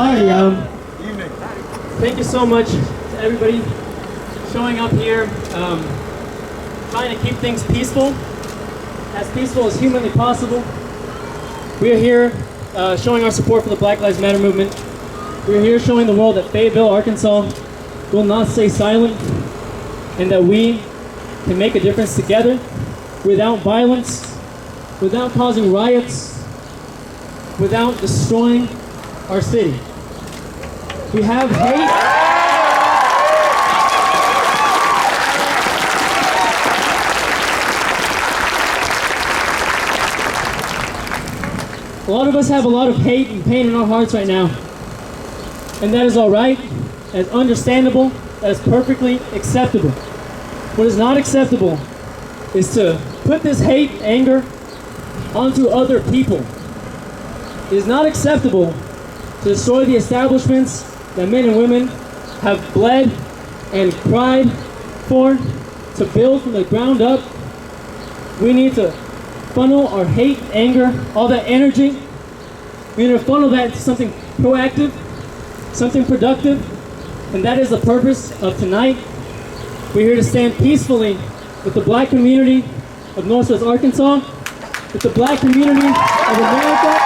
Hi, thank you so much to everybody showing up here, trying to keep things peaceful as humanly possible. We are here showing our support for the Black Lives Matter movement. We are here showing the world that Fayetteville, Arkansas will not stay silent, and that we can make a difference together without violence, without causing riots, without destroying our city. We have hate. A lot of us have a lot of hate and pain in our hearts right now. And that is all right, that is understandable, that is perfectly acceptable. What is not acceptable is to put this hate and anger onto other people. It is not acceptable to destroy the establishments that men and women have bled and cried for, to build from the ground up. We need to funnel our hate, anger, all that energy. We need to funnel that into something proactive, something productive, and that is the purpose of tonight. We're here to stand peacefully with the Black community of Northwest Arkansas, with the Black community of America.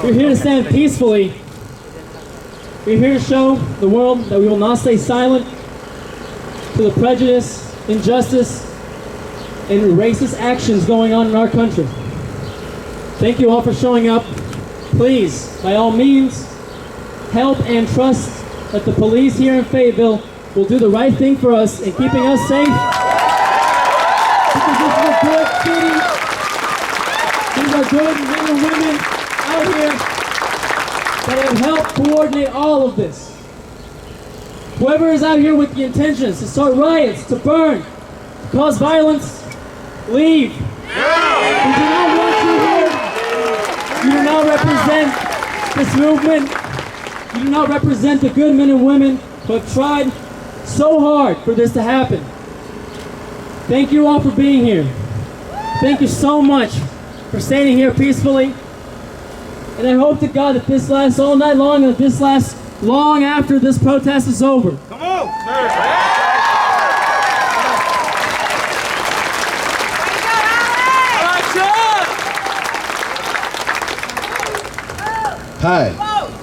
We're here to stand peacefully. We're here to show the world that we will not stay silent to the prejudice, injustice, and racist actions going on in our country. Thank you all for showing up. Please, by all means, help and trust that the police here in Fayetteville will do the right thing for us in keeping us safe. Because this is a good city. These are good men and women out here that have helped coordinate all of this. Whoever is out here with the intentions to start riots, to burn, to cause violence, leave. We do not want you here. You do not represent this movement. You do not represent the good men and women who have tried so hard for this to happen. Thank you all for being here. Thank you so much for standing here peacefully. And I hope to God that this lasts all night long and that this lasts long after this protest is over. Come on, sir. Hi,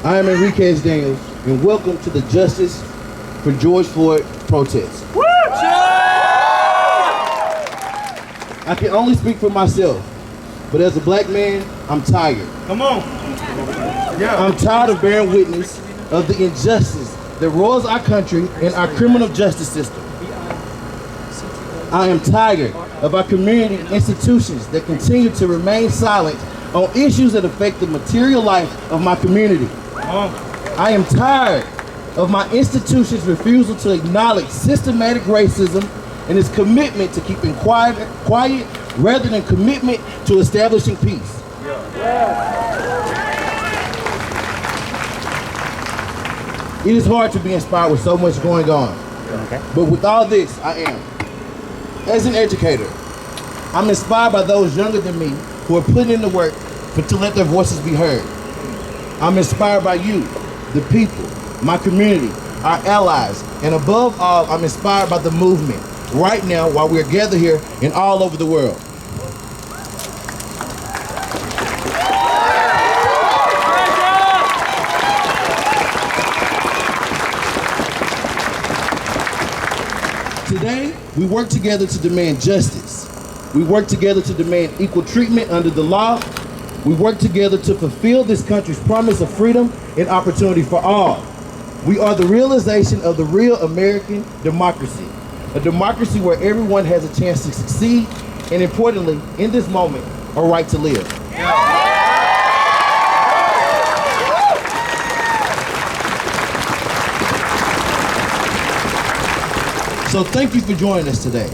I am Enriquez Daniels, and welcome to the Justice for George Floyd protest. I can only speak for myself, but as a black man, I'm tired. Come on. Yeah. I'm tired of bearing witness of the injustice that roils our country and our criminal justice system. I am tired of our community institutions that continue to remain silent on issues that affect the material life of my community. I am tired of my institution's refusal to acknowledge systematic racism and its commitment to keeping quiet rather than commitment to establishing peace. It is hard to be inspired with so much going on. But with all this, I am. As an educator, I'm inspired by those younger than me who are putting in the work to let their voices be heard. I'm inspired by you, the people, my community, our allies, and above all, I'm inspired by the movement right now while we're gathered here and all over the world. Today, we work together to demand justice. We work together to demand equal treatment under the law. We work together to fulfill this country's promise of freedom and opportunity for all. We are the realization of the real American democracy, a democracy where everyone has a chance to succeed, and importantly, in this moment, a right to live. So thank you for joining us today.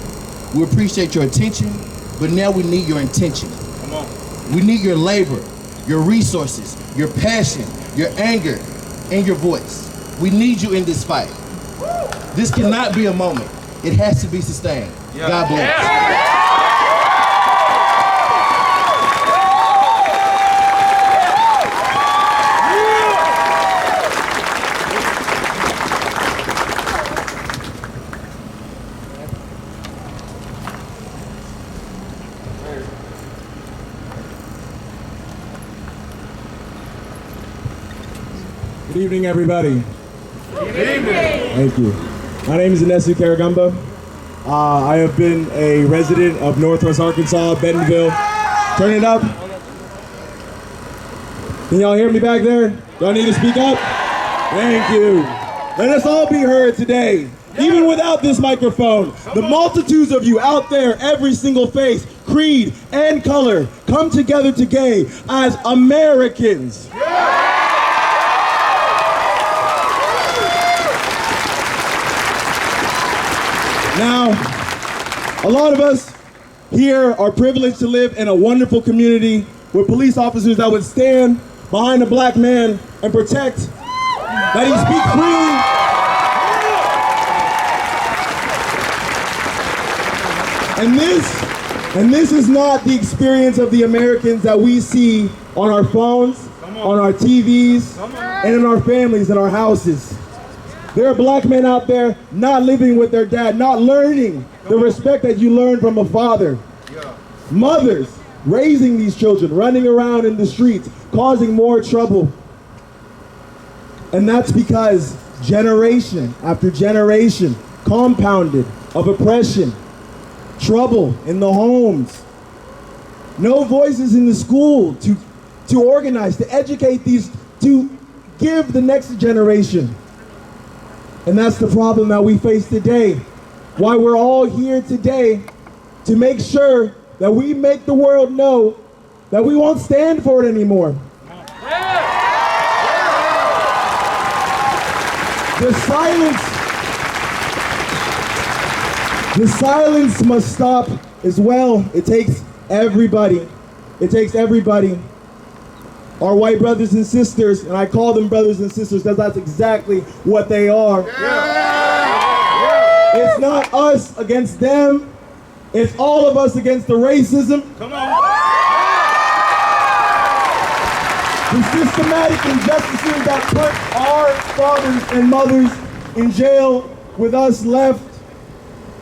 We appreciate your attention, but now we need your intention. Come on. We need your labor, your resources, your passion, your anger, and your voice. We need you in this fight. This cannot be a moment. It has to be sustained. Yeah. God bless. Yeah. Good evening, everybody. Good evening. Thank you. My name is Inesu Karagamba. I have been a resident of Northwest Arkansas, Bentonville. Turn it up. Can y'all hear me back there? Do I need to speak up? Thank you. Let us all be heard today, even without this microphone. The multitudes of you out there, every single face, creed, and color, come together today as Americans. Now, a lot of us here are privileged to live in a wonderful community with police officers that would stand behind a black man and protect that he speak freely. And this is not the experience of the Americans that we see on our phones, on our TVs, and in our families, in our houses. There are black men out there not living with their dad, not learning the respect that you learned from a father. Mothers raising these children, running around in the streets, causing more trouble. And that's because generation after generation, compounded of oppression, trouble in the homes, no voices in the school to organize, to educate these, to give the next generation. And that's the problem that we face today. Why we're all here today, to make sure that we make the world know that we won't stand for it anymore. The silence must stop as well. It takes everybody. It takes everybody. Our white brothers and sisters, and I call them brothers and sisters because that's exactly what they are. It's not us against them. It's all of us against the racism. Come on. The systematic injustices that put our fathers and mothers in jail with us left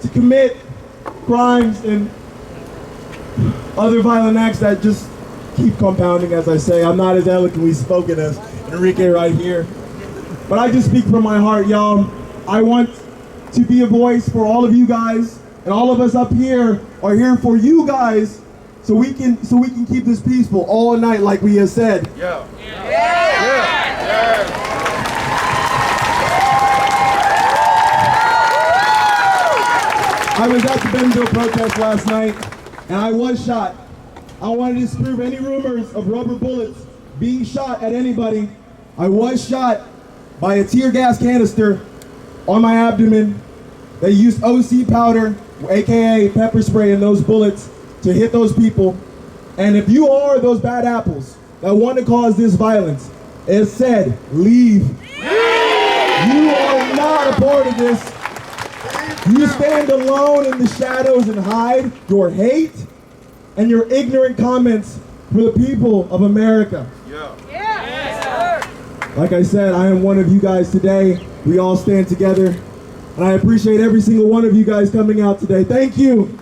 to commit crimes and other violent acts that just keep compounding, as I say. I'm not as eloquently spoken as Enrique right here, but I just speak from my heart, y'all. I want to be a voice for all of you guys, and all of us up here are here for you guys, so we can keep this peaceful all night, like we have said. Yeah. I was at the Bentonville protest last night, and I was shot. I wanted to disprove any rumors of rubber bullets being shot at anybody. I was shot by a tear gas canister on my abdomen. They used OC powder, aka pepper spray, in those bullets to hit those people. And if you are those bad apples that want to cause this violence, it said, leave. You are not a part of this. You stand alone in the shadows and hide your hate and your ignorant comments for the people of America. Yeah. Like I said, I am one of you guys today. We all stand together. And I appreciate every single one of you guys coming out today. Thank you.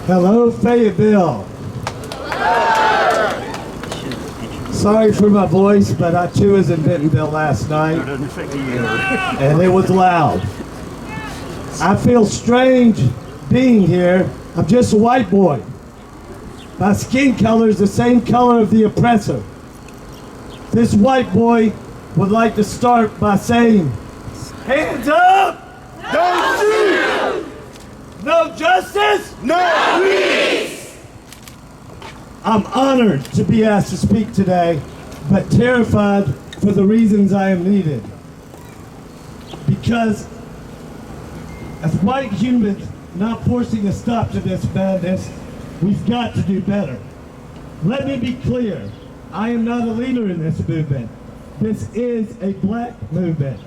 Hello, Fayetteville. Sorry for my voice, but I too was in Bentonville last night, and it was loud. I feel strange being here. I'm just a white boy. My skin color is the same color of the oppressor. This white boy would like to start by saying, hands up! Don't shoot! No justice! No peace! I'm honored to be asked to speak today, but terrified for the reasons I am needed. Because as white humans not forcing a stop to this madness, we've got to do better. Let me be clear, I am not a leader in this movement. This is a black movement.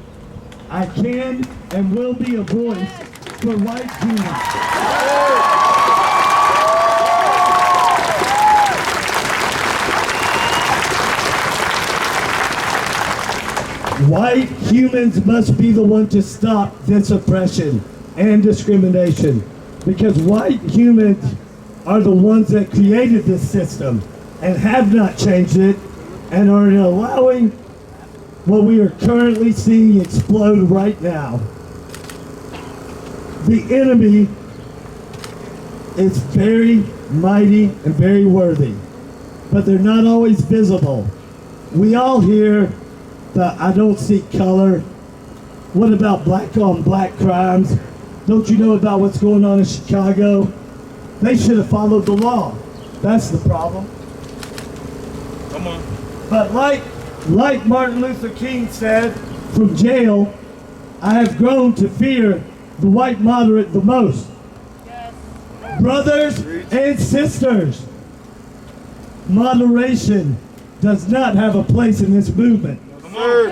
I can and will be a voice for white humans. White humans must be the one to stop this oppression and discrimination, because white humans are the ones that created this system and have not changed it and are allowing what we are currently seeing explode right now. The enemy is very mighty and very worthy, but they're not always visible. We all hear the I don't see color. What about black on black crimes? Don't you know about what's going on in Chicago? They should have followed the law. That's the problem. Come on. But like Martin Luther King said from jail, I have grown to fear the white moderate the most. Yes. Brothers and sisters, moderation does not have a place in this movement. Come on.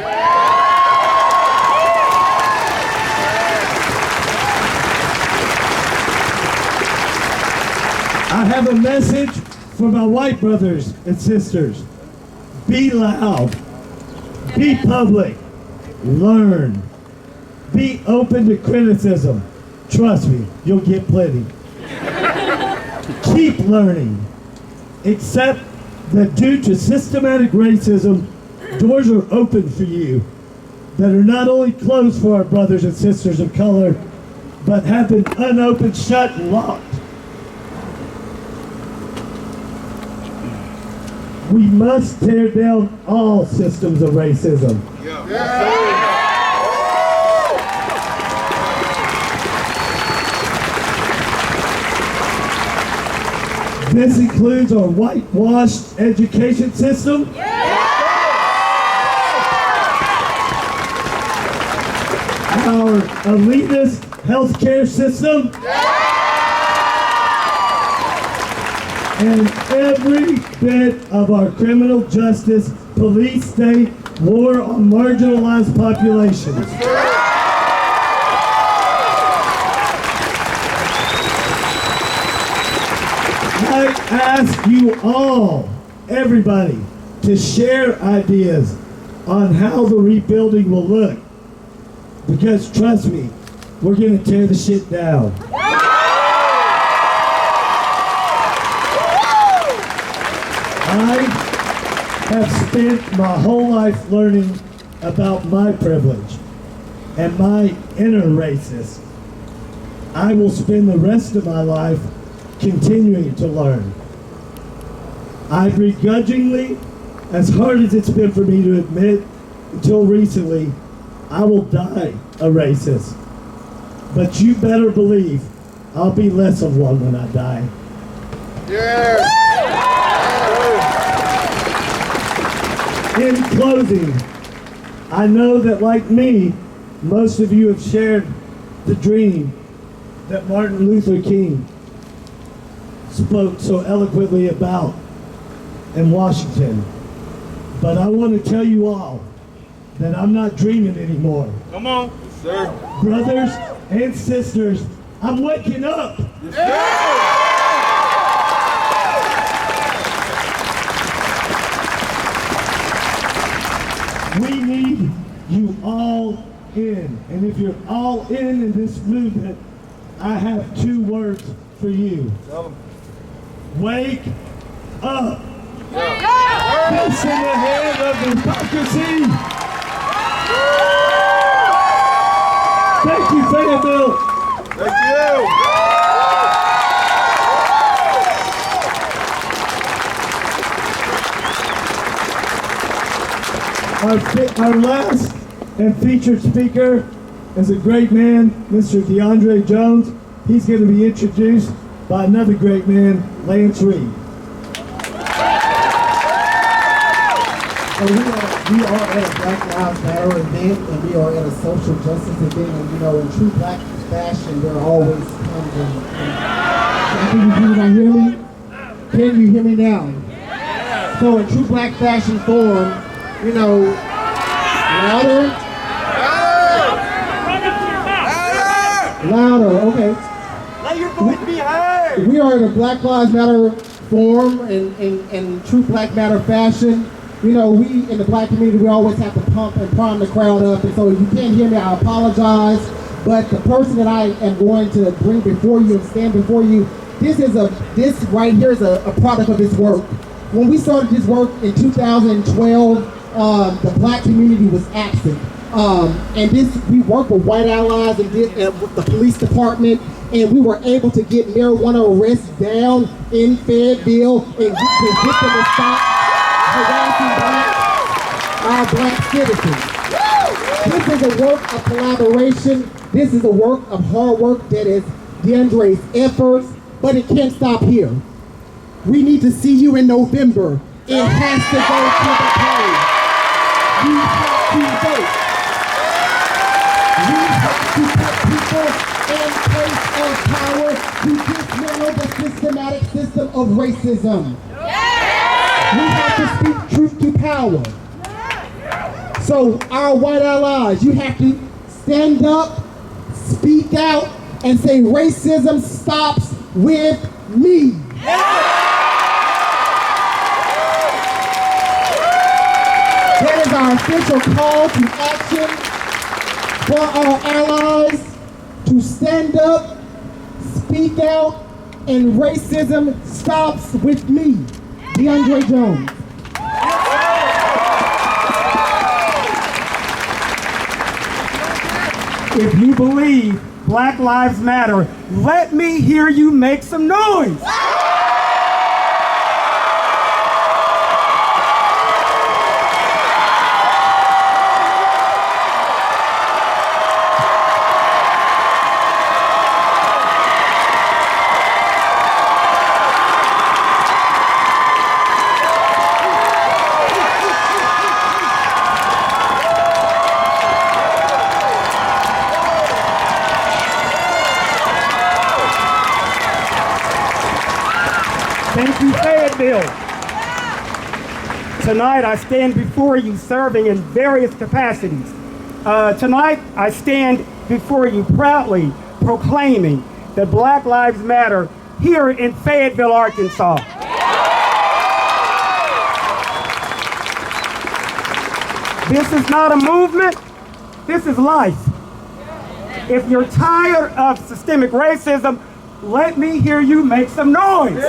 I have a message for my white brothers and sisters. Be loud. Be public. Learn. Be open to criticism. Trust me, you'll get plenty. Keep learning. Accept that due to systematic racism, doors are open for you that are not only closed for our brothers and sisters of color, but have been unopened, shut, and locked. We must tear down all systems of racism. This includes our whitewashed education system, our elitist healthcare system, and every bit of our criminal justice, police state, war on marginalized populations. I ask you all, everybody, to share ideas on how the rebuilding will look. Because trust me, we're going to tear the shit down. I have spent my whole life learning about my privilege and my inner racist. I will spend the rest of my life continuing to learn. I begrudgingly, as hard as it's been for me to admit, until recently, I will die a racist. But you better believe I'll be less of one when I die. Yeah. In closing, I know that like me, most of you have shared the dream that Martin Luther King spoke so eloquently about in Washington. But I want to tell you all that I'm not dreaming anymore. Come on. Sir. Brothers and sisters, I'm waking up. We need you all in. And if you're all in this movement, I have 2 words for you. Tell them. Wake up. This in the hand of hypocrisy. Thank you, Fayetteville. Thank you. Our last and featured speaker is a great man, Mr. DeAndre Jones. He's going to be introduced by another great man, Lance Reed. So we are at a Black Lives Matter event, and we are at a social justice event, and in true black fashion, there always comes can you hear me? Can you hear me now? So in true black fashion form, louder, okay. Let your voice be heard. We are in a Black Lives Matter form and true Black Matter fashion. We in the black community, we always have to pump and prime the crowd up. And so if you can't hear me, I apologize. But the person that I am going to bring before you and stand before you, this right here is a product of his work. When we started this work in 2012, the black community was absent. And we worked with white allies and with the police department, and we were able to get marijuana arrests down in Fayetteville and get them to stop harassing our black citizens. This is a work of collaboration. This is a work of hard work that is DeAndre's efforts, but it can't stop here. We need to see you in November. It has to go to the polls. You have to vote. We have to put people in place of power to dismantle the systematic system of racism. We have to speak truth to power. So our white allies, you have to stand up, speak out, and say racism stops with me. That is our official call to action for our allies to stand up, speak out, and racism stops with me, DeAndre Jones. If you believe Black Lives Matter, let me hear you make some noise. Thank you, Fayetteville. Tonight I stand before you serving in various capacities. Tonight I stand before you proudly proclaiming that Black Lives Matter here in Fayetteville, Arkansas. This is not a movement, this is life. If you're tired of systemic racism, let me hear you make some noise.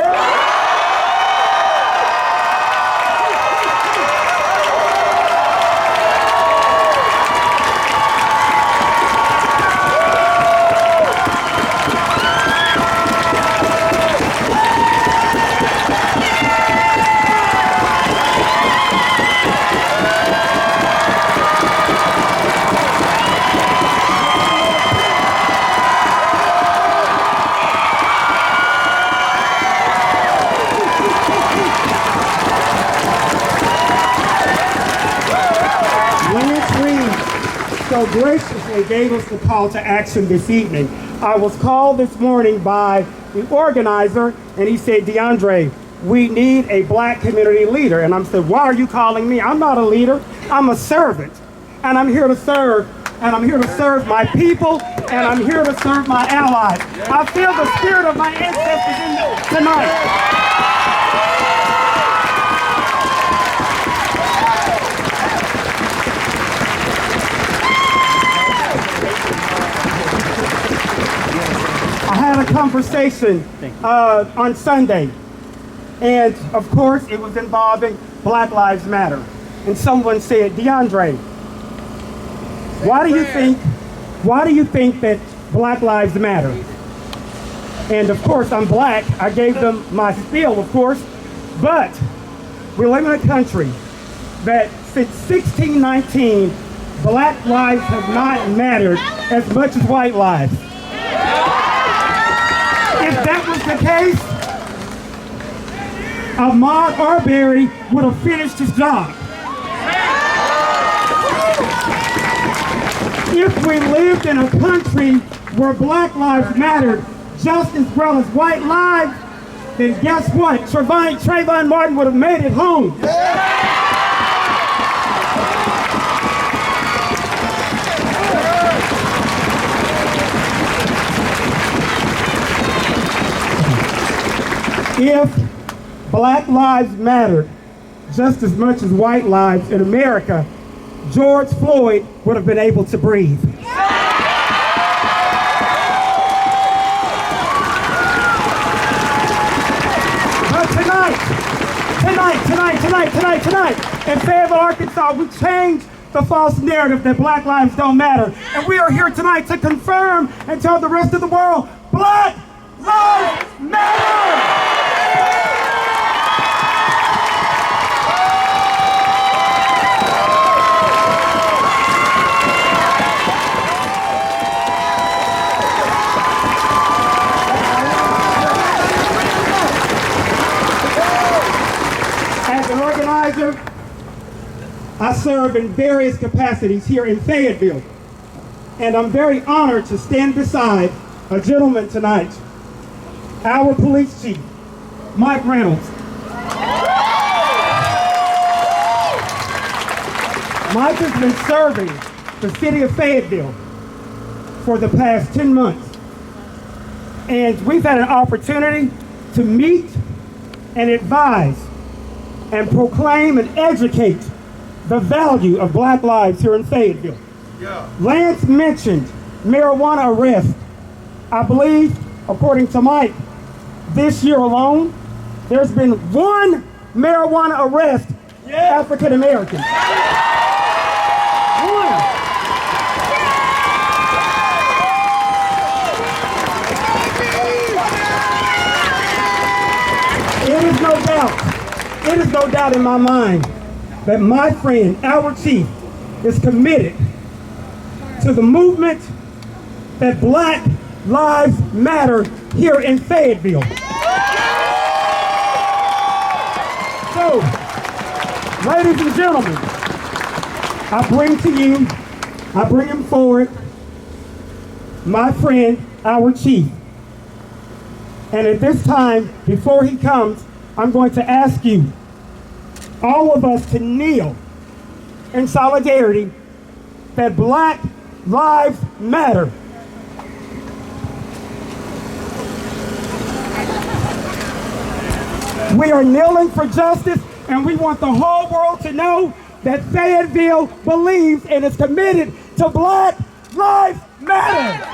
So graciously gave us the call to action this evening. I was called this morning by the organizer, and he said, DeAndre, we need a black community leader. And I said, why are you calling me? I'm not a leader. I'm a servant. And I'm here to serve. And I'm here to serve my people. And I'm here to serve my allies. I feel the spirit of my ancestors in you tonight. I had a conversation on Sunday. And of course, it was involving Black Lives Matter. And someone said, DeAndre, why do you think that Black Lives Matter? And of course, I'm black. I gave them my spiel, of course. But we live in a country that since 1619, black lives have not mattered as much as white lives. If that was the case, Ahmaud Arbery would have finished his job. If we lived in a country where black lives mattered just as well as white lives, then guess what? Trayvon Martin would have made it home. If black lives mattered just as much as white lives in America, George Floyd would have been able to breathe. But tonight, in Fayetteville, Arkansas, we changed the false narrative that black lives don't matter. And we are here tonight to confirm and tell the rest of the world, Black Lives Matter! I serve in various capacities here in Fayetteville, and I'm very honored to stand beside a gentleman tonight, our police chief, Mike Reynolds. Mike has been serving the city of Fayetteville for the past 10 months, and we've had an opportunity to meet and advise and proclaim and educate the value of black lives here in Fayetteville. Yeah. Lance mentioned marijuana arrest. I believe, according to Mike, this year alone, there's been one marijuana arrest, African American. One. It is no doubt in my mind that my friend, our chief, is committed to the movement that Black Lives Matter here in Fayetteville. So, ladies and gentlemen, I bring him forward, my friend, our chief. And at this time, before he comes, I'm going to ask you, all of us, to kneel in solidarity that Black Lives Matter. We are kneeling for justice, and we want the whole world to know that Fayetteville believes and is committed to Black Lives Matter.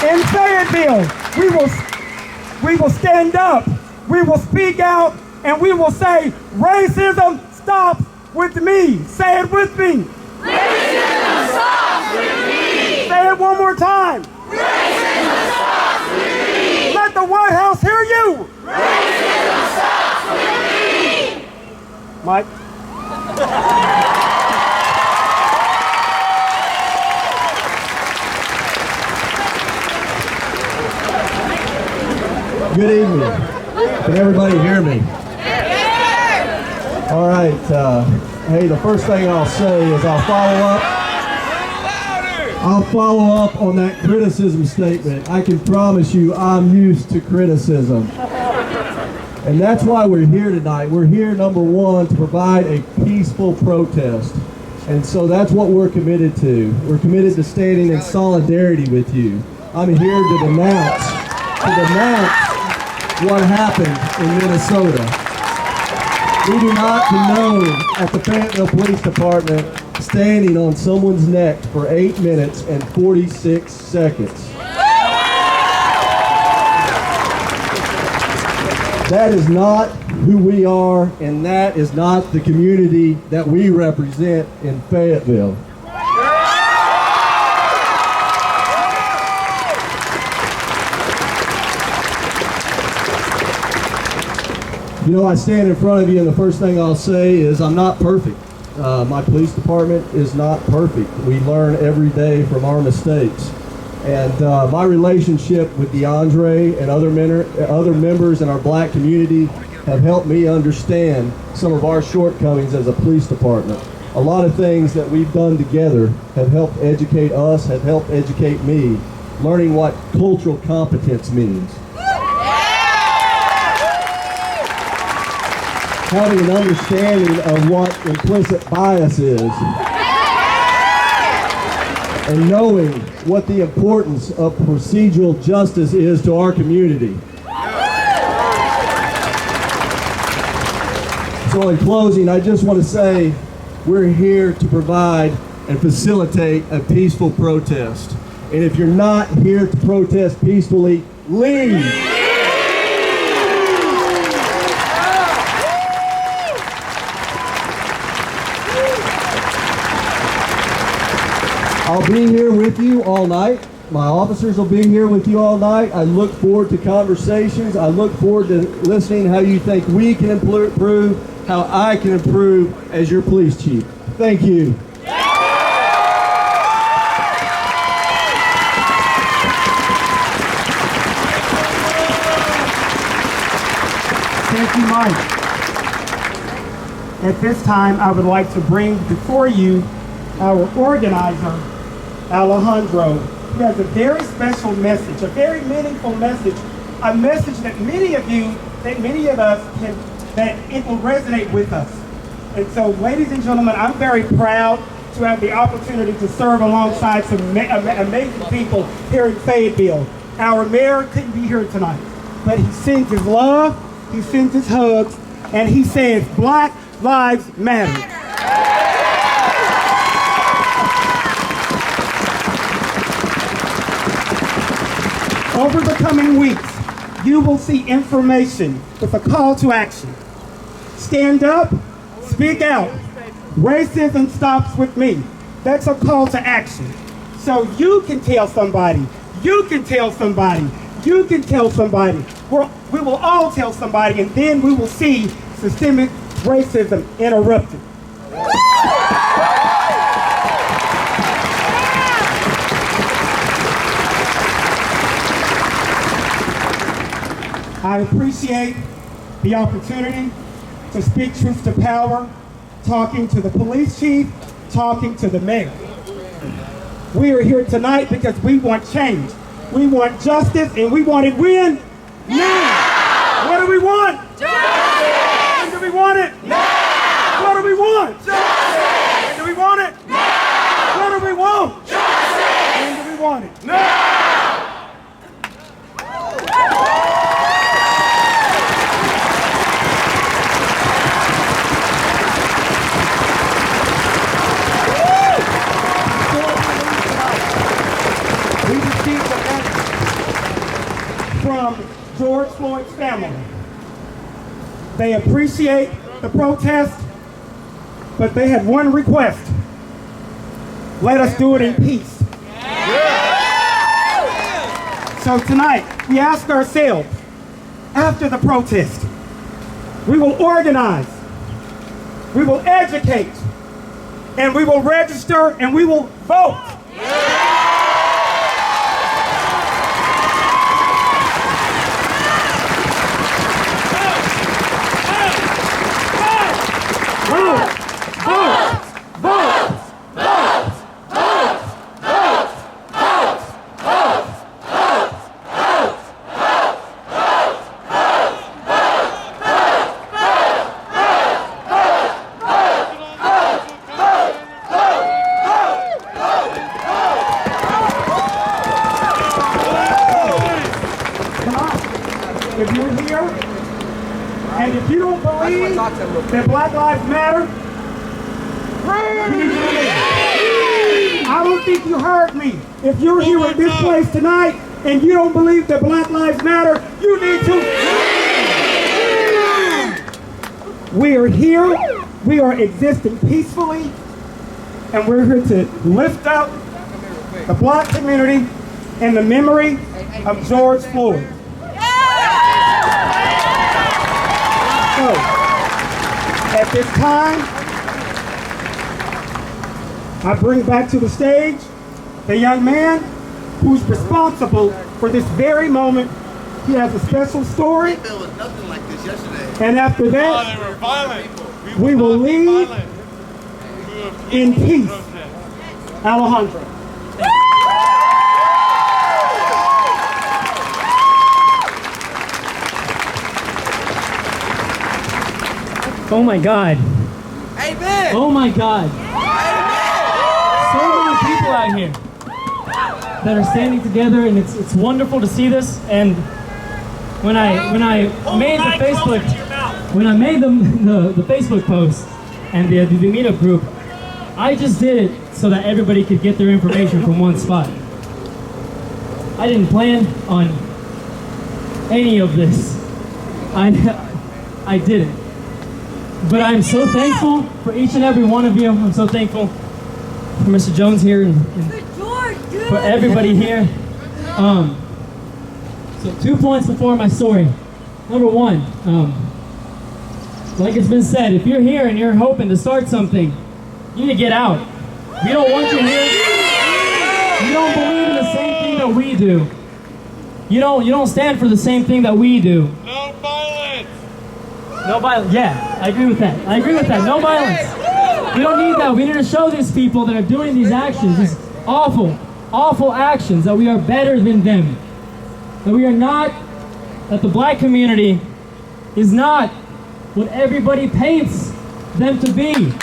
In Fayetteville, we will stand up, we will speak out, and we will say, racism stops with me. Say it with me. Racism stops with me. Say it one more time. Racism stops with me. Let the White House hear you. Racism stops with me. Mike. Good evening. Can everybody hear me? All right. Hey, the first thing I'll say is I'll follow up on that criticism statement. I can promise you I'm used to criticism. And that's why we're here tonight. We're here, number one, to provide a peaceful protest. And so that's what we're committed to. We're committed to standing in solidarity with you. I'm here to denounce what happened in Minnesota. We do not condone at the Fayetteville Police Department standing on someone's neck for 8 minutes and 46 seconds. That is not who we are, and that is not the community that we represent in Fayetteville. You know, I stand in front of you, and the first thing I'll say is I'm not perfect. My police department is not perfect. We learn every day from our mistakes. And my relationship with DeAndre and other members in our black community have helped me understand some of our shortcomings as a police department. A lot of things that we've done together have helped educate us, have helped educate me, learning what cultural competence means. Having an understanding of what implicit bias is, and knowing what the importance of procedural justice is to our community. So in closing, I just want to say we're here to provide and facilitate a peaceful protest. And if you're not here to protest peacefully, leave. I'll be here with you all night. My officers will be here with you all night. I look forward to conversations. I look forward to listening how you think we can improve, how I can improve as your police chief. Thank you. Thank you, Mike. At this time, I would like to bring before you our organizer, Alejandro, who has a very special message, a very meaningful message, a message that many of us that it will resonate with us. And so, ladies and gentlemen, I'm very proud to have the opportunity to serve alongside some amazing people here in Fayetteville. Our mayor couldn't be here tonight, but he sends his love, he sends his hugs, and he says, Black Lives Matter. Over the coming weeks, you will see information with a call to action. Stand up, speak out. Racism stops with me. That's a call to action. So you can tell somebody, you can tell somebody, you can tell somebody. We will all tell somebody, and then we will see systemic racism interrupted. I appreciate the opportunity to speak truth to power, talking to the police chief, talking to the mayor. We are here tonight because we want change. We want justice, and we want it when? Now! What do we want? Justice! When do we want it? Now! What do we want? Justice! When do we want it? Now! What do we want? Justice! When do we want it? Now! From George Floyd's family. They appreciate the protest, but they had one request. Let us do it in peace. So tonight, we ask ourselves, after the protest, we will organize, we will educate, and we will register, and we will vote. If you're here, and if you don't believe that Black Lives Matter, I don't think you heard me. If you're here at this place tonight, and you don't believe that Black Lives Matter, you need to. We are here, we are existing peacefully, and we're here to lift up the Black community in the memory of George Floyd. So, at this time, I bring back to the stage the young man who's responsible for this very moment. He has a special story. There was nothing like this yesterday. And after that, They were violent. we will leave in peace. Alejandro. Oh my God. Amen. Oh my God. So many people out here that are standing together, and it's wonderful to see this. And when I made the Facebook the Facebook post and the meetup group, I just did it so that everybody could get their information from one spot. I didn't plan on any of this. I didn't. But I'm so thankful for each and every one of you. I'm so thankful for Mr. Jones here and for everybody here. So 2 points before my story. Number one, like it's been said, if you're here and you're hoping to start something, you need to get out. We don't want you here. You don't believe in the same thing that we do. You don't stand for the same thing that we do. No violence. No violence. Yeah, I agree with that. I agree with that. No violence. We don't need that. We need to show these people that are doing these actions, these awful, awful actions, that we are better than them. That we are not, that the black community is not what everybody paints them to be.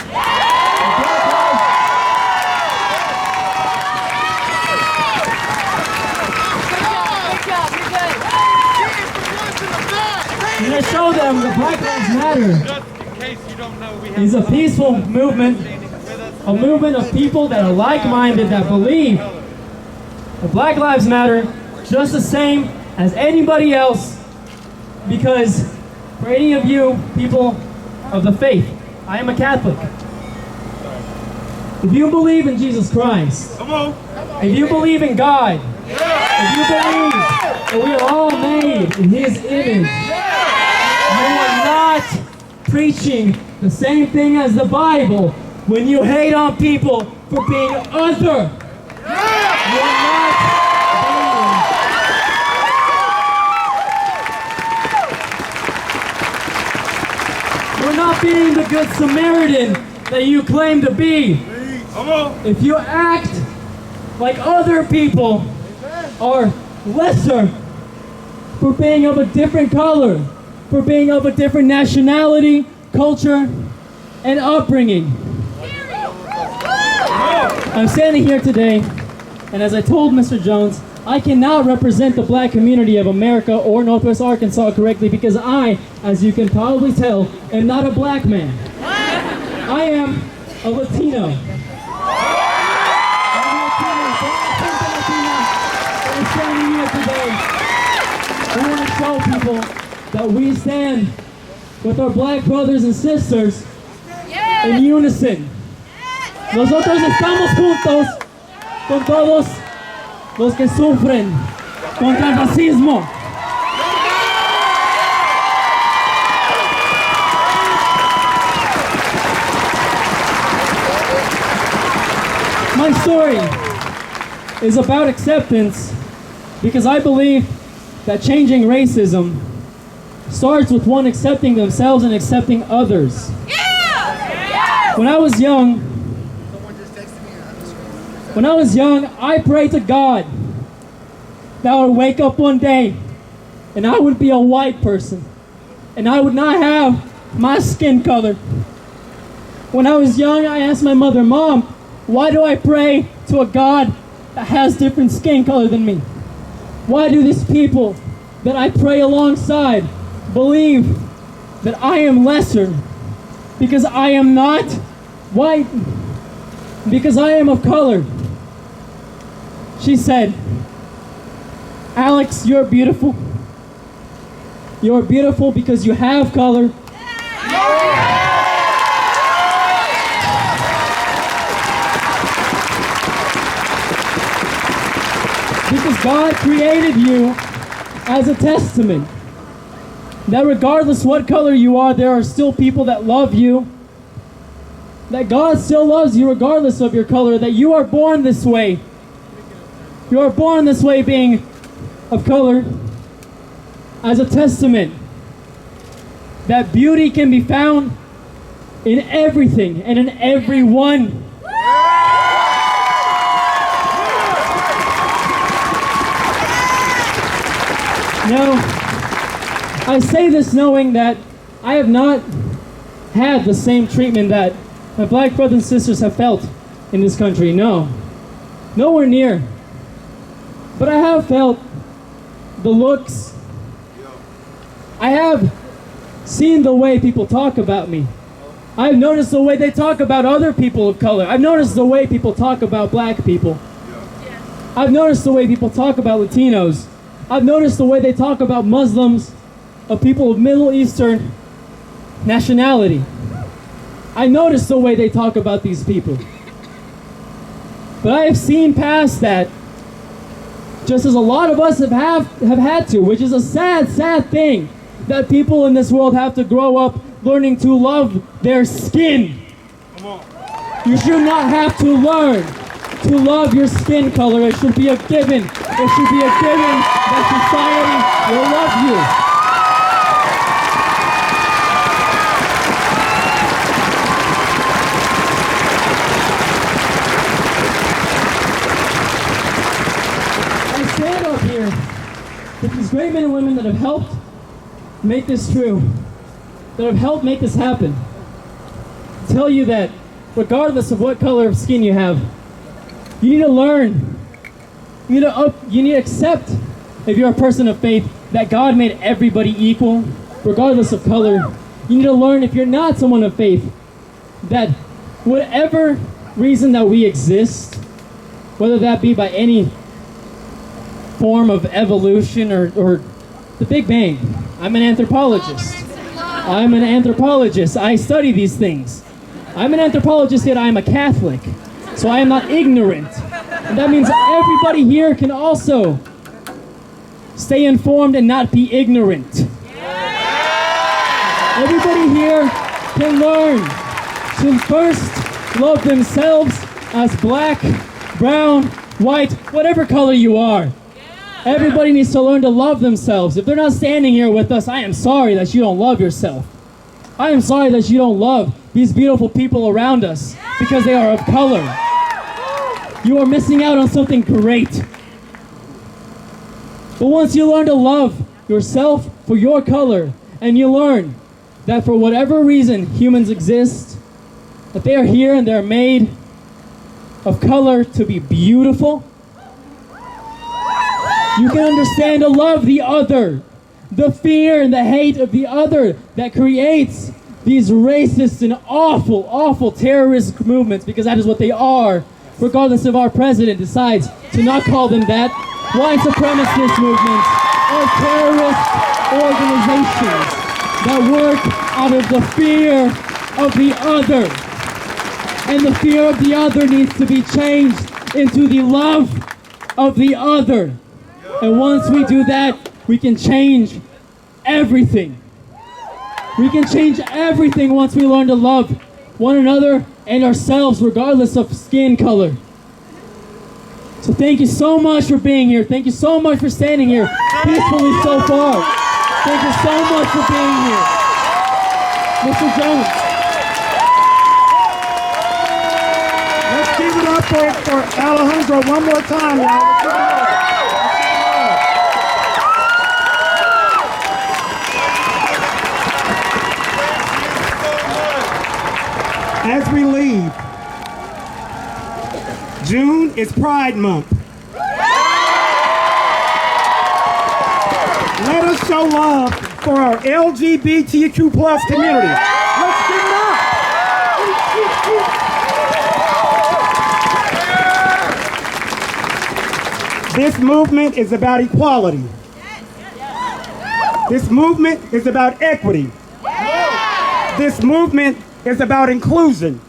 We're going to show them that Black Lives Matter is a peaceful movement, a movement of people that are like-minded, that believe that Black Lives Matter just the same as anybody else, because for any of you people of the faith, I am a Catholic. If you believe in Jesus Christ, if you believe in God, if you believe that we are all made in His image, you are not preaching the same thing as the Bible when you hate on people for being other. You are not You're not being the good Samaritan that you claim to be. If you act like other people are lesser for being of a different color, for being of a different nationality, culture, and upbringing. I'm standing here today, and as I told Mr. Jones, I cannot represent the black community of America or Northwest Arkansas correctly because I, as you can probably tell, am not a black man. I am a Latino. I'm standing here today. I want to show people that we stand with our black brothers and sisters in unison. Nosotros estamos juntos con todos los que sufren contra el racismo. My story is about acceptance because I believe that changing racism starts with one accepting themselves and accepting others. When I was young, I prayed to God that I would wake up one day and I would be a white person and I would not have my skin color. When I was young, I asked my mother, Mom, why do I pray to a God that has different skin color than me? Why do these people that I pray alongside believe that I am lesser because I am not white, because I am of color? She said, Alex, you're beautiful. You're beautiful because you have color. Because God created you as a testament that regardless what color you are, there are still people that love you. That God still loves you regardless of your color. That you are born this way. You are born this way being of color as a testament that beauty can be found in everything and in everyone. Now, I say this knowing that I have not had the same treatment that my black brothers and sisters have felt in this country. No, nowhere near. But I have felt the looks. I have seen the way people talk about me. I've noticed the way they talk about other people of color. I've noticed the way people talk about black people. I've noticed the way people talk about Latinos. I've noticed the way they talk about Muslims, of people of Middle Eastern nationality. I noticed the way they talk about these people. But I have seen past that, just as a lot of us have had to, which is a sad, sad thing, that people in this world have to grow up learning to love their skin. You should not have to learn to love your skin color. It should be a given. It should be a given that society will love you. I stand up here with these great men and women that have helped make this true, that have helped make this happen. Tell you that regardless of what color of skin you have, you need to learn. You need to accept, if you're a person of faith, that God made everybody equal, regardless of color. You need to learn, if you're not someone of faith, that whatever reason that we exist, whether that be by any form of evolution or the Big Bang. I'm an anthropologist. I study these things. I'm an anthropologist, yet I'm a Catholic. So I am not ignorant. And that means everybody here can also stay informed and not be ignorant. Everybody here can learn to first love themselves as black, brown, white, whatever color you are. Everybody needs to learn to love themselves. If they're not standing here with us, I am sorry that you don't love yourself. I am sorry that you don't love these beautiful people around us because they are of color. You are missing out on something great. But once you learn to love yourself for your color, and you learn that for whatever reason humans exist, that they are here and they're made of color to be beautiful, you can understand to love the other. The fear and the hate of the other that creates these racist and awful, awful terrorist movements, because that is what they are, regardless if our president decides to not call them that. White supremacist movements are terrorist organizations that work out of the fear of the other. And the fear of the other needs to be changed into the love of the other. And once we do that, we can change everything. We can change everything once we learn to love one another and ourselves, regardless of skin color. So thank you so much for being here. Thank you so much for standing here peacefully so far. Thank you so much for being here. Mr. Jones. it for Alejandro one more time, y'all. As we leave, June is Pride Month. Let us show love for our LGBTQ plus community. Let's give it up. This movement is about equality. This movement is about equity. This movement is about inclusion.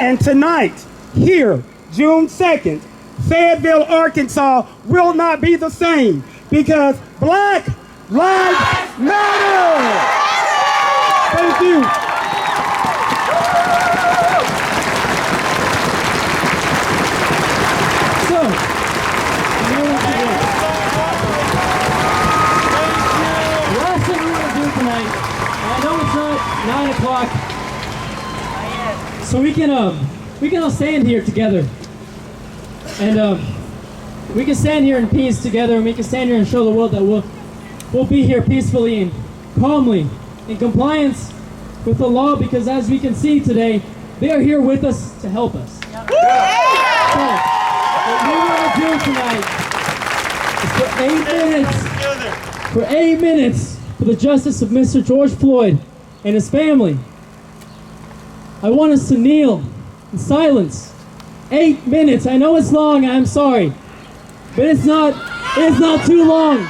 And tonight, here, June 2nd, Fayetteville, Arkansas will not be the same because Black Lives Matter! Thank you. So, last thing we're going to do tonight, I know it's not 9 o'clock, so we can all stand here together, and we can stand here in peace together, and we can stand here and show the world that we'll be here peacefully and calmly in compliance with the law, because as we can see today, they are here with us to help us. So, what we want to do tonight is for 8 minutes, for the justice of Mr. George Floyd and his family. I want us to kneel in silence. 8 minutes. I know it's long. I'm sorry, but it's not too long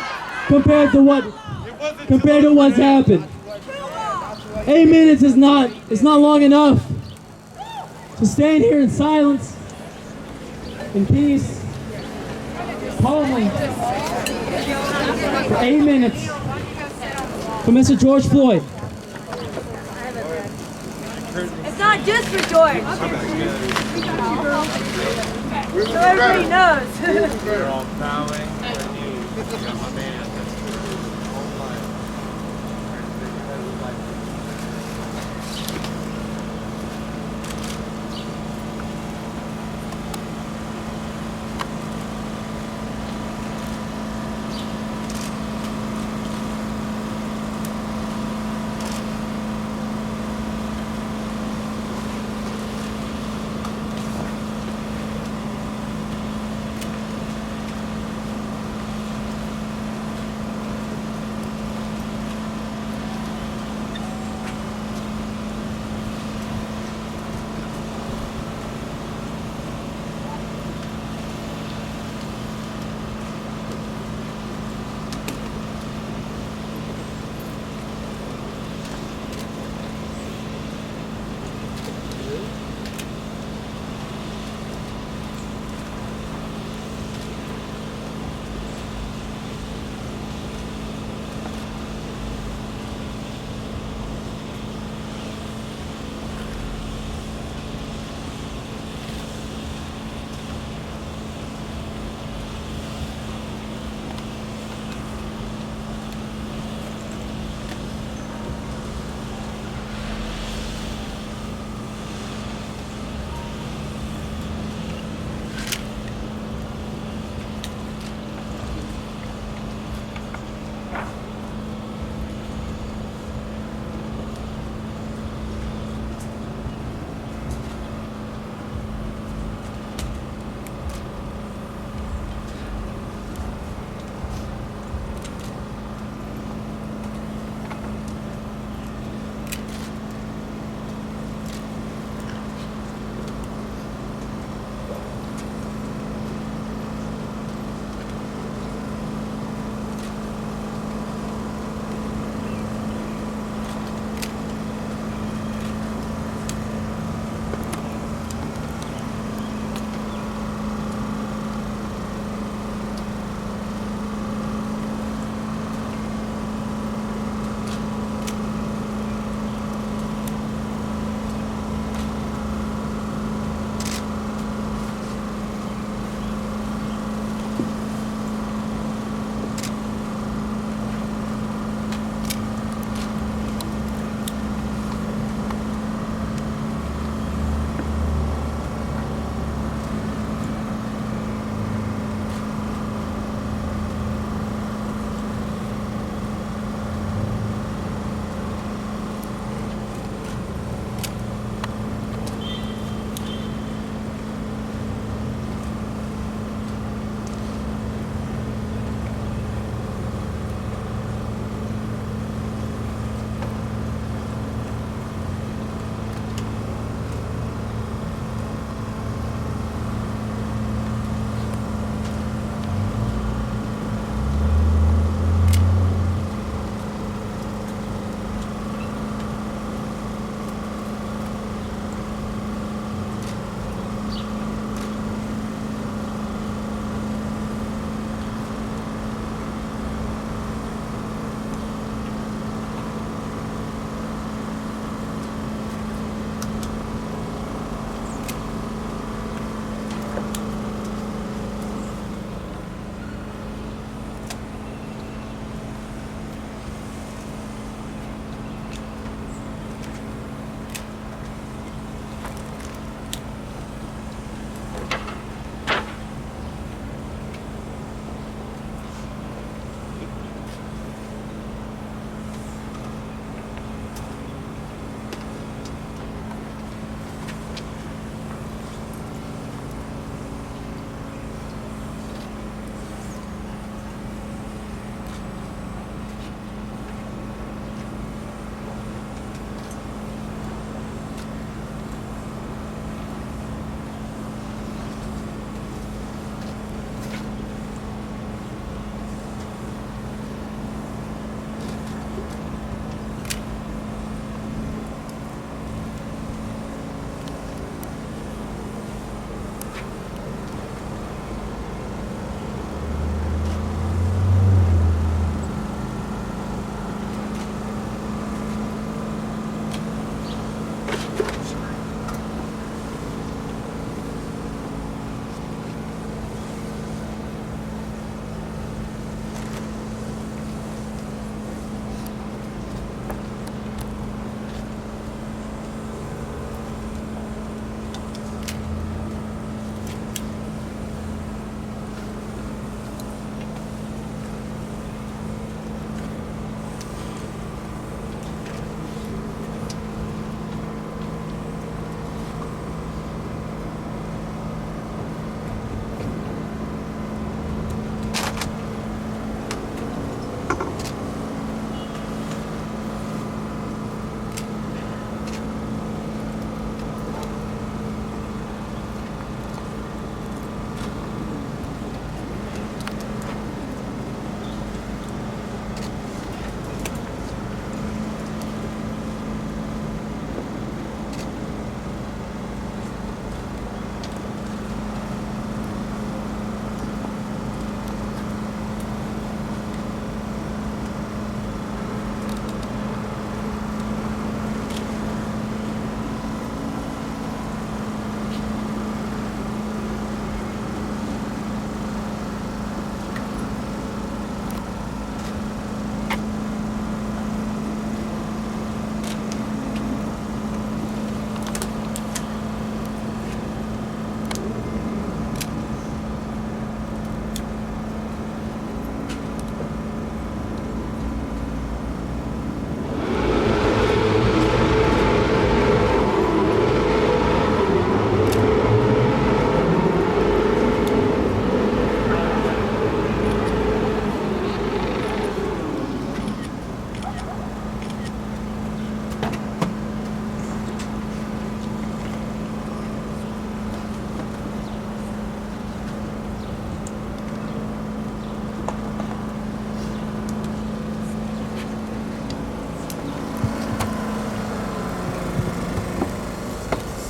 compared to what's happened. 8 minutes is not long enough to stand here in silence, in peace, calmly, for 8 minutes for Mr. George Floyd. It's not just for George. So everybody knows. We're all bowing at you. You got my man. That's his whole life.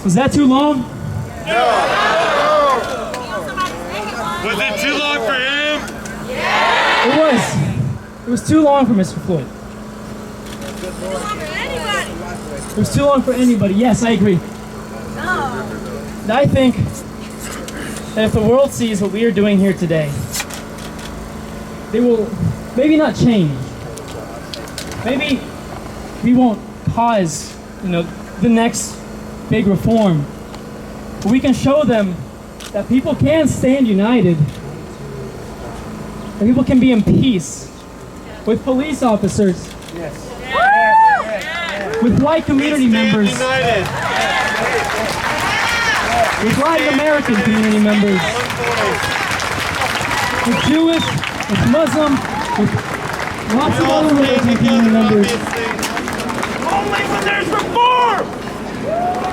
Was that too long? Was it too long for him? It was. It was too long for Mr. Floyd. It was too long for anybody. Yes, I agree. I think that if the world sees what we are doing here today, they will maybe not change. Maybe we won't cause, the next big reform. But we can show them that people can stand united. That people can be in peace with police officers. Yes. With white community members. United. With Black American community members. With Jewish, with Muslim, with lots of other religion community members. Only when there's reform!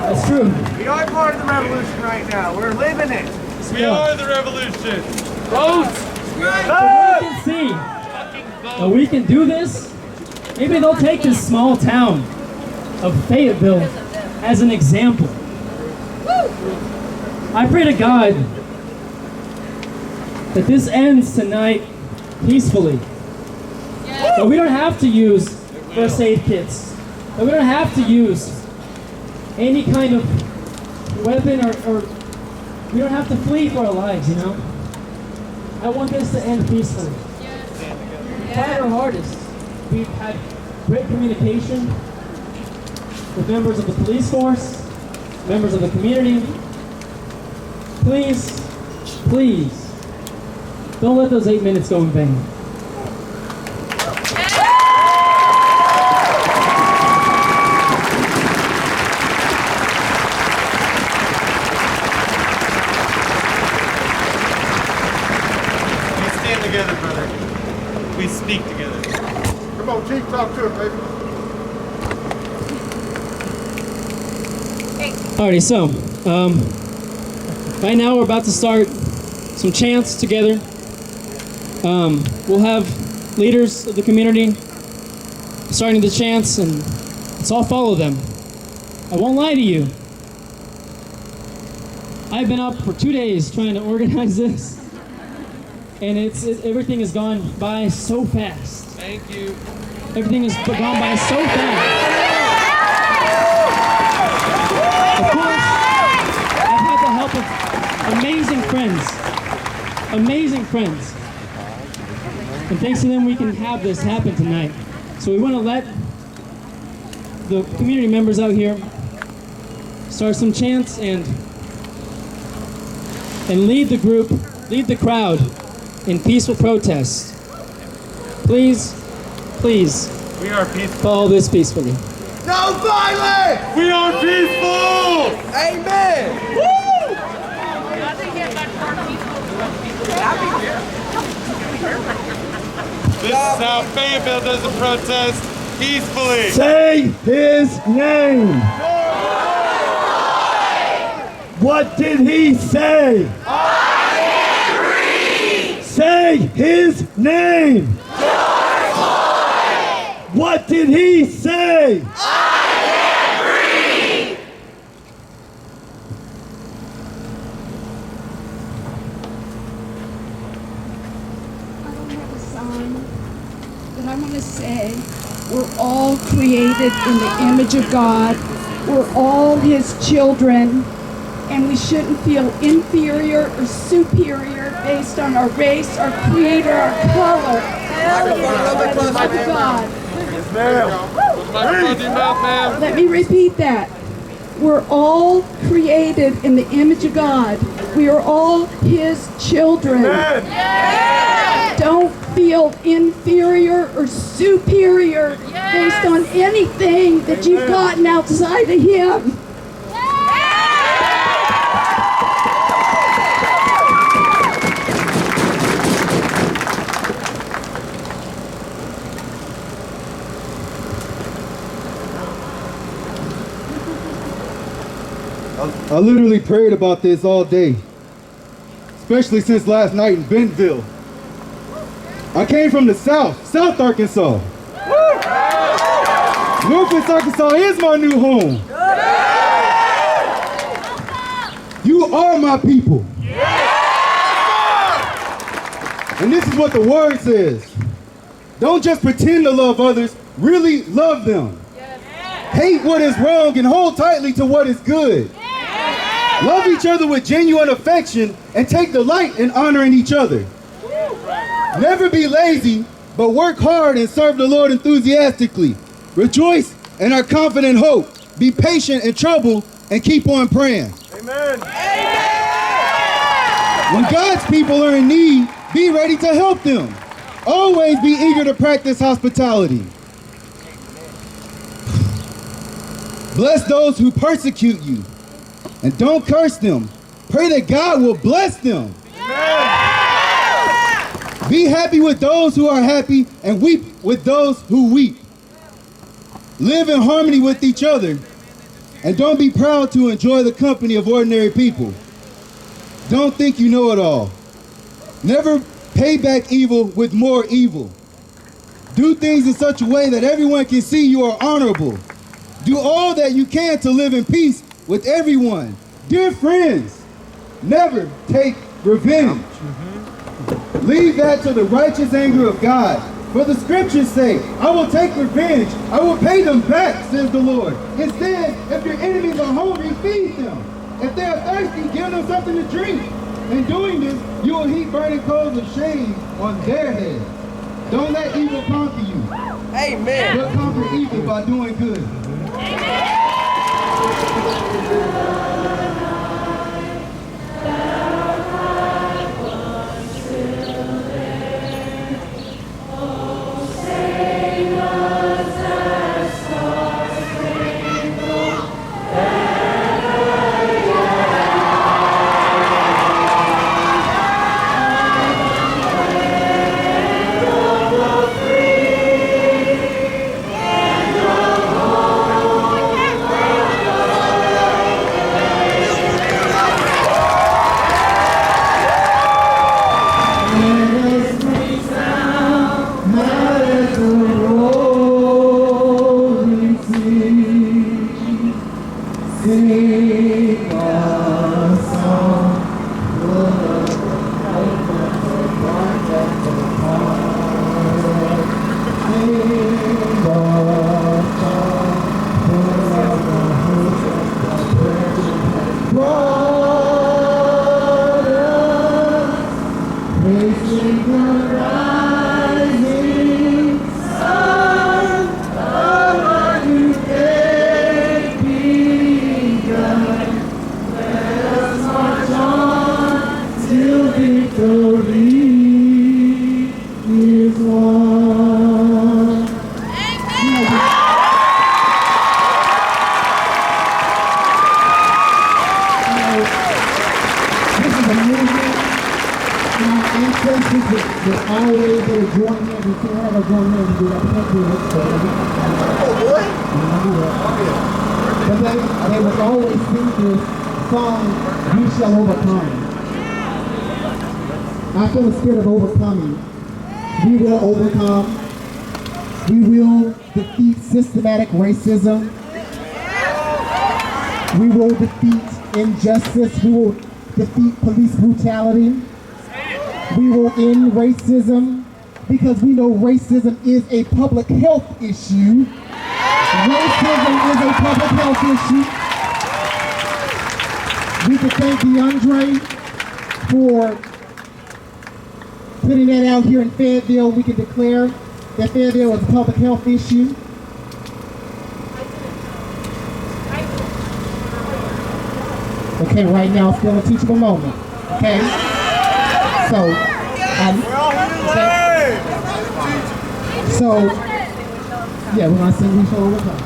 That's true. We are part of the revolution right now. We're living it. We are the revolution. Vote! We can see that we can do this. Maybe they'll take this small town of Fayetteville as an example. I pray to God that this ends tonight peacefully. That we don't have to use first aid kits. That we don't have to use any kind of weapon or we don't have to flee for our lives, I want this to end peacefully. We tried our hardest. We've had great communication with members of the police force, members of the community. Please, please, don't let those 8 minutes go in vain. Together, brother. We speak together. Come on, Chief, talk to him, baby. Alrighty, so, right now we're about to start some chants together. We'll have leaders of the community starting the chants, and let's all follow them. I won't lie to you. I've been up for 2 days trying to organize this. And everything has gone by so fast. Thank you. Everything has gone by so fast. Of course, I've had the help of amazing friends. And thanks to them, we can have this happen tonight. So we want to let the community members out here start some chants and lead the group, lead the crowd in peaceful protest. Please, please, we are peaceful. Follow this peacefully. No violence! We are peaceful! Amen! Woo! This is how Fayetteville does a protest peacefully. Say his name. What did he say? Say his name. What did he say? But I want to say we're all created in the image of God. We're all his children, and we shouldn't feel inferior or superior based on our race, our creed, or our color. God. Let me repeat that. We're all created in the image of God. We are all his children. Don't feel inferior or superior based on anything that you've gotten outside of him. I literally prayed about this all day, especially since last night in Bentonville. I came from the South Arkansas. Northwest Arkansas is my new home. are my people. And this is what the word says. Don't just pretend to love others, really love them. Hate what is wrong and hold tightly to what is good. Love each other with genuine affection and take delight in honoring each other. Never be lazy, but work hard and serve the Lord enthusiastically. Rejoice in our confident hope. Be patient in trouble and keep on praying. Amen. When God's people are in need, be ready to help them. Always be eager to practice hospitality. Bless those who persecute you, and don't curse them. Pray that God will bless them. Be happy with those who are happy, and weep with those who weep. Live in harmony with each other, and don't be proud to enjoy the company of ordinary people. Don't think you know it all. Never pay back evil with more evil. Do things in such a way that everyone can see you are honorable. Do all that you can to live in peace with everyone. Dear friends, never take revenge. Leave that to the righteous anger of God. For the scriptures say, I will take revenge. I will pay them back, says the Lord. Instead, if your enemies are hungry, feed them. If they are thirsty, give them something to drink. In doing this, you will heap burning coals of shame on their heads. Don't let evil conquer you. Amen. But conquer evil by doing good. They would always sing this song, "You Shall Overcome." I feel the spirit of overcoming. We will overcome. We will defeat systematic racism. We will defeat injustice. We will defeat police brutality. We will end racism because we know racism is a public health issue. Racism is a public health issue. We can thank DeAndre for putting that out here in Fayetteville. We can declare that Fayetteville is a public health issue. Okay, right now it's still a teachable moment. Okay? So, yeah, we're gonna sing "We Shall Overcome."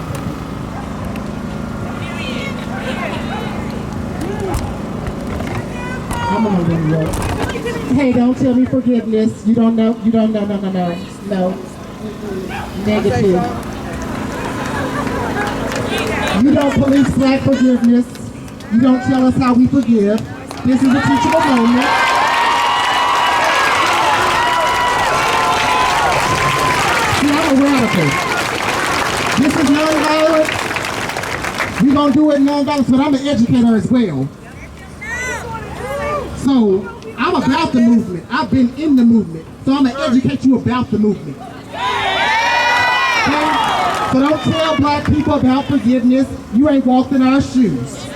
I'm gonna do it. Hey, don't tell me forgiveness. You don't know. No. Negative. You don't police black forgiveness. You don't tell us how we forgive. This is a teachable moment. See, I'm a radical. This is non-violence. We're going to do it non-violence, but I'm an educator as well. So I'm about the movement. I've been in the movement. So I'm gonna educate you about the movement. Okay? So don't tell black people about forgiveness. You ain't walked in our shoes.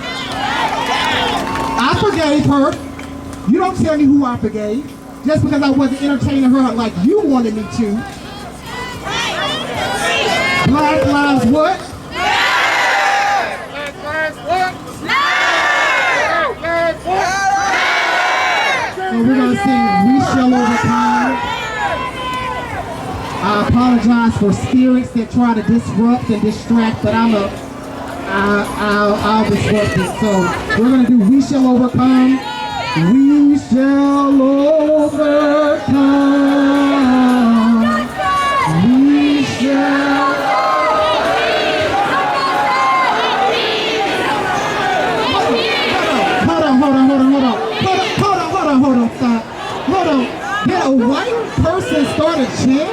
I forgave her. You don't tell me who I forgave. Just because I wasn't entertaining her like you wanted me to. Black lives what? So we're going to sing We Shall Overcome. I apologize for spirits that try to disrupt and distract, but I'll disrupt it. So we're going to do We Shall Overcome. We shall overcome. We shall. Hold on, stop. Hold on. Did a white person start a chant?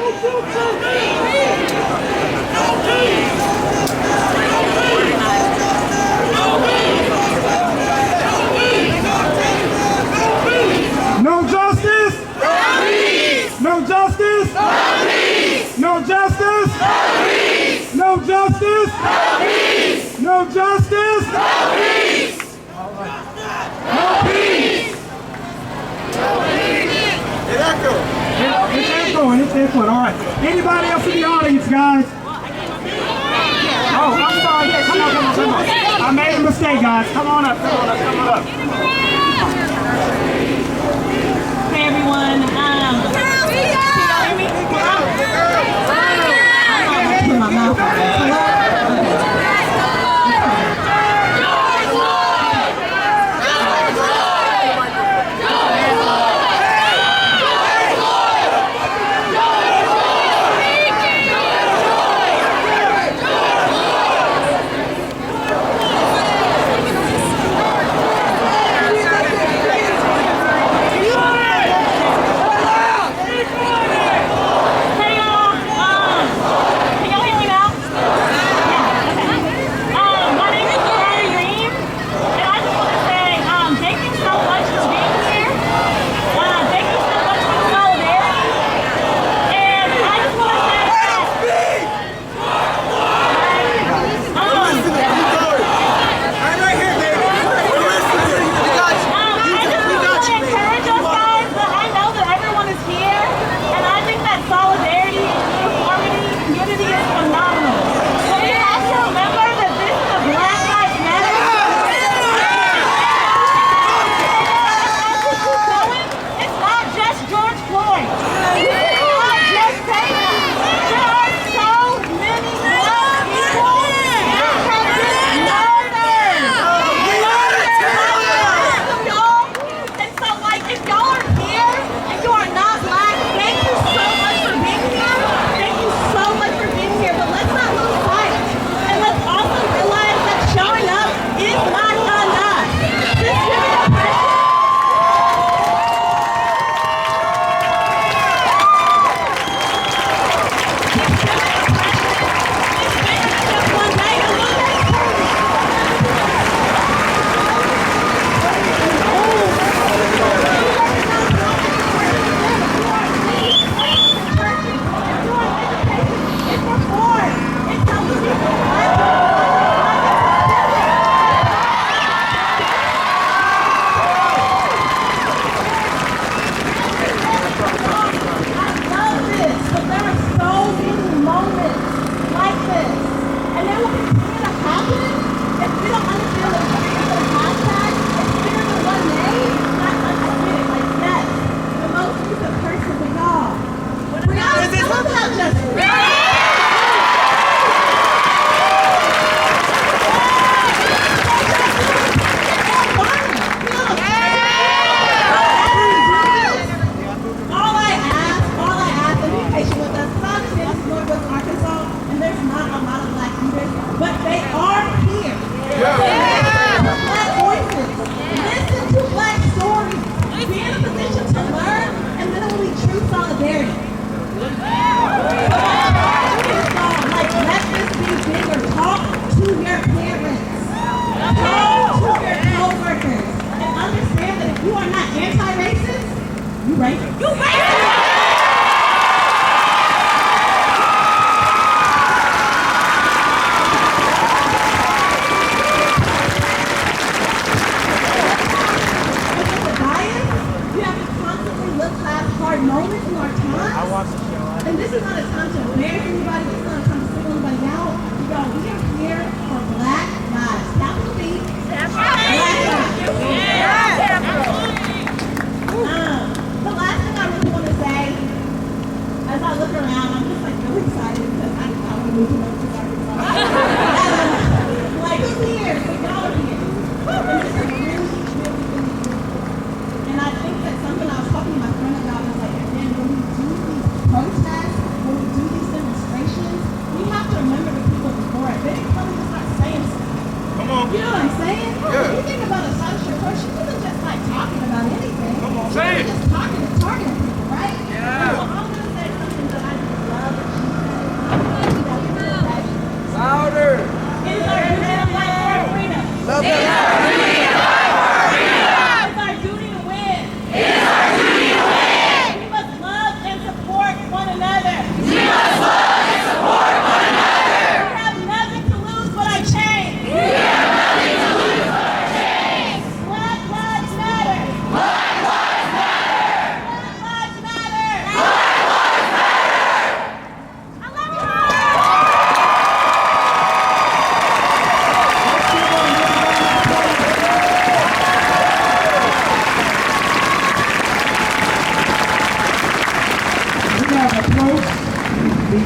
No justice? No justice? No justice? No justice? No justice? No peace! It's echoing, all right. Anybody else in the audience, guys? Oh, I'm sorry. Yeah, come on. I made a mistake, guys. Come on up. Hey everyone, can y'all hear me? I'm gonna put my mouth on that.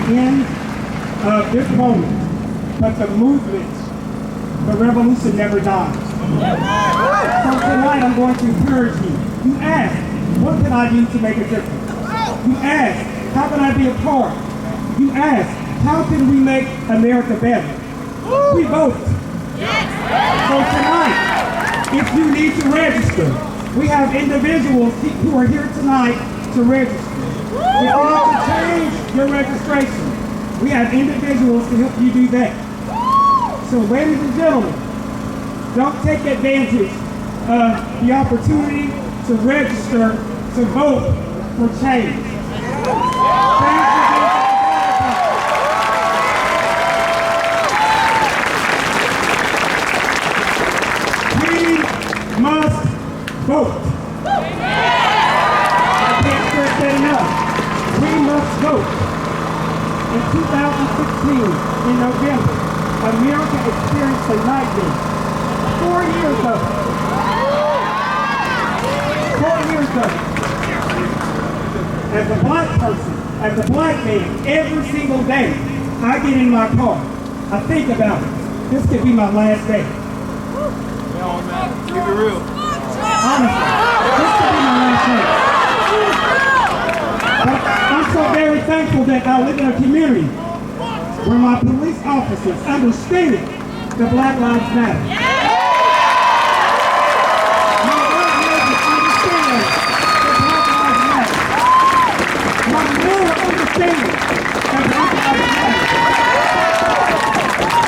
end of this moment, but the movement, the revolution never dies. So tonight I'm going to encourage you. You ask, what can I do to make a difference? You ask, how can I be a part? You ask, how can we make America better? We vote. So tonight, if you need to register, we have individuals who are here tonight to register. If you want to change your registration, we have individuals to help you do that. So ladies and gentlemen, don't take advantage of the opportunity to register to vote for change. We must vote. I can't stress that enough. We must vote. In 2016, in November, America experienced a nightmare. 4 years of it. 4 years of it. As a black person, as a black man, every single day, I get in my car. I think about it. This could be my last day. Keep it real. Honestly, this could be my last day. But I'm so very thankful that I live in a community where my police officers understand that Black Lives Matter. My white neighbors understand that Black Lives Matter. My mayor understands that Black Lives Matter.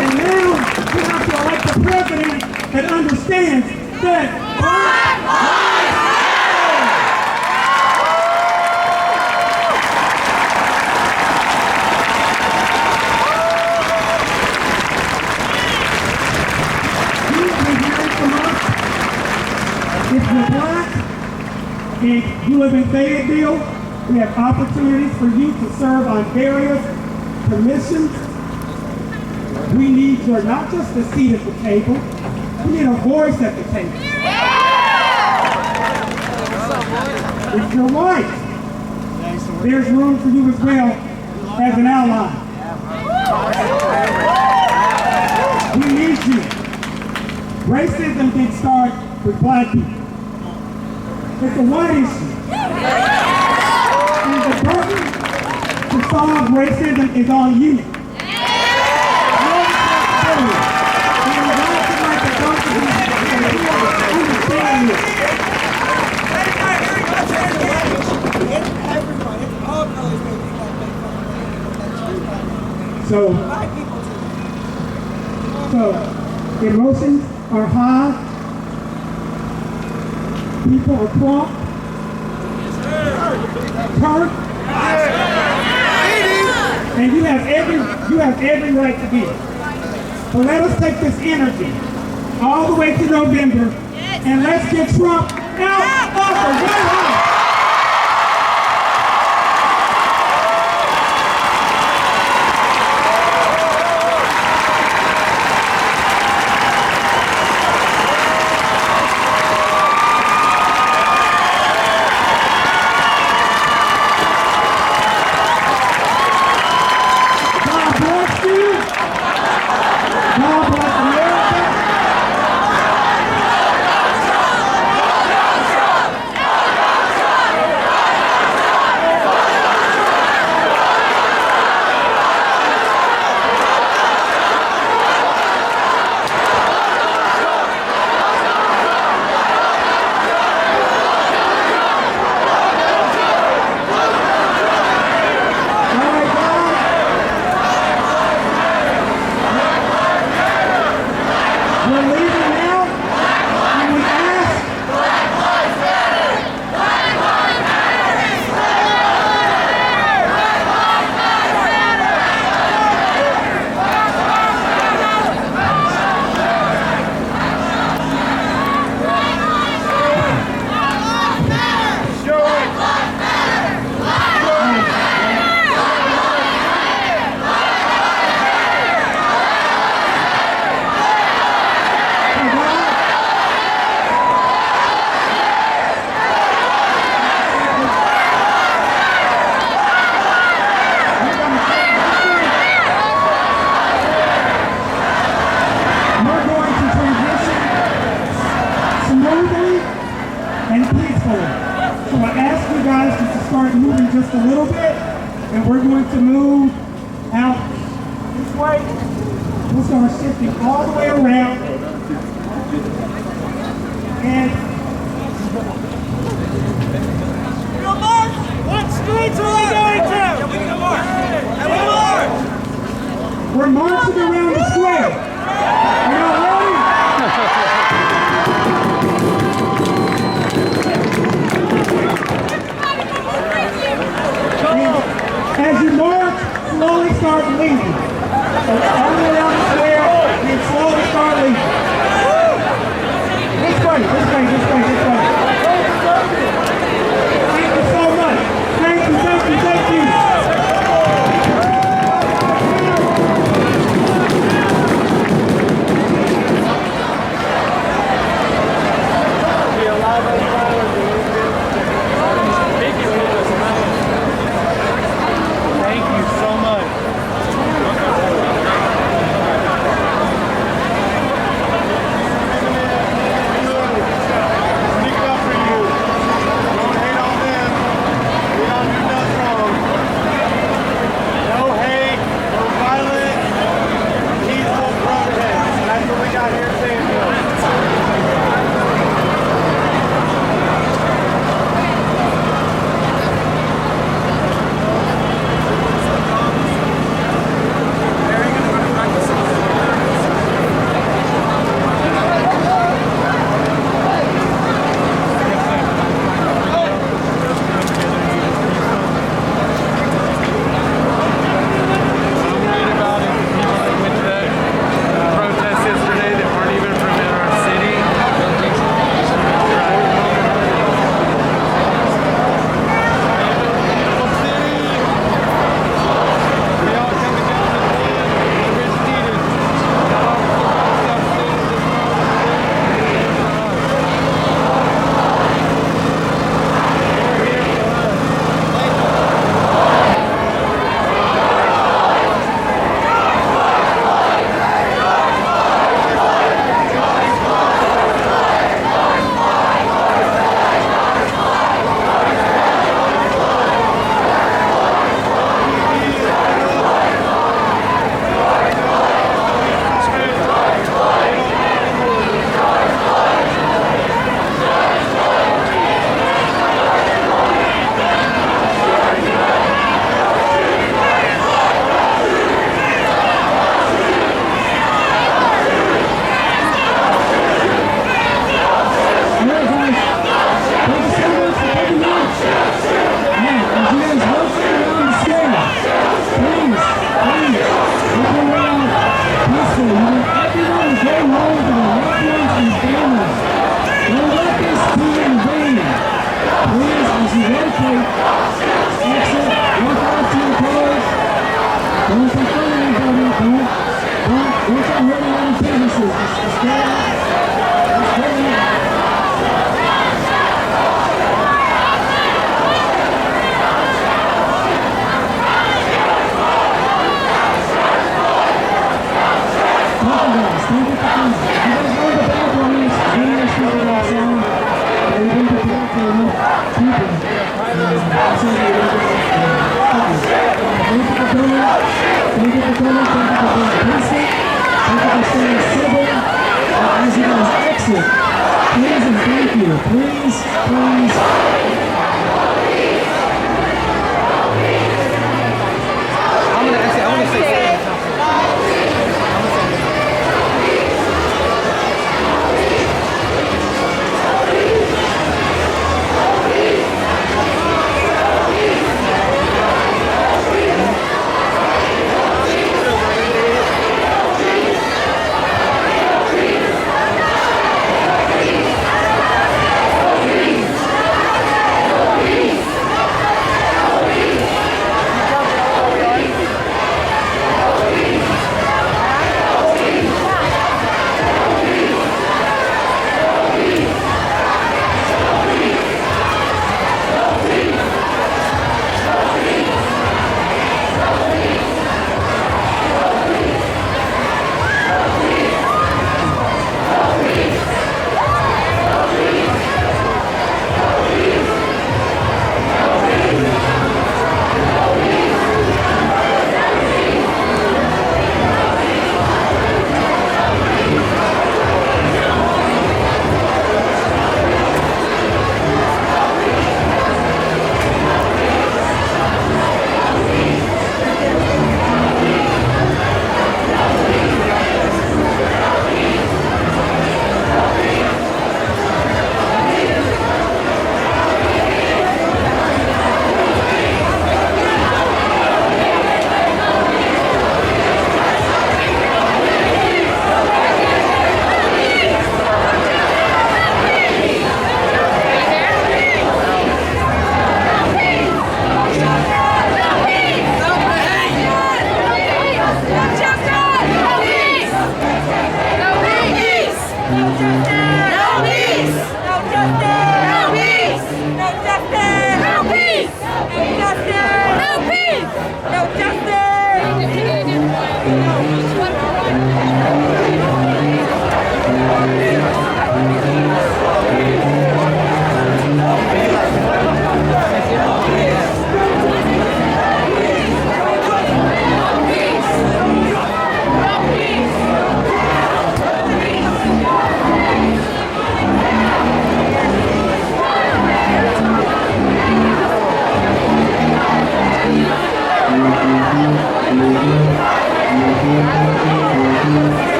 And now we have to elect a president that understands that Black Lives Matter. If you're black and you live in Fayetteville, we have opportunities for you to serve on various commissions. We need your, not just a seat at the table, we need a voice at the table. If you're white, there's room for you as well as an ally. We need you. Racism didn't start with black people. It's a white issue. And the burden to solve racism is on you. Your responsibility. And I'm glad tonight that both of you understand this. So emotions are high. People are crunk, hurt, and you have every right to be. So let us take this energy all the way to November, and let's get Trump out of the White House. smoothly and peacefully. So I ask you guys just to start moving just a little bit, and we're going to move out this way. We'll start shifting all the way around. And what streets are we going to? We're marching around the square. Are y'all ready? As you march, slowly start leaving. So all the way around the square, and slowly start leaving. This way,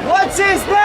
What's his name?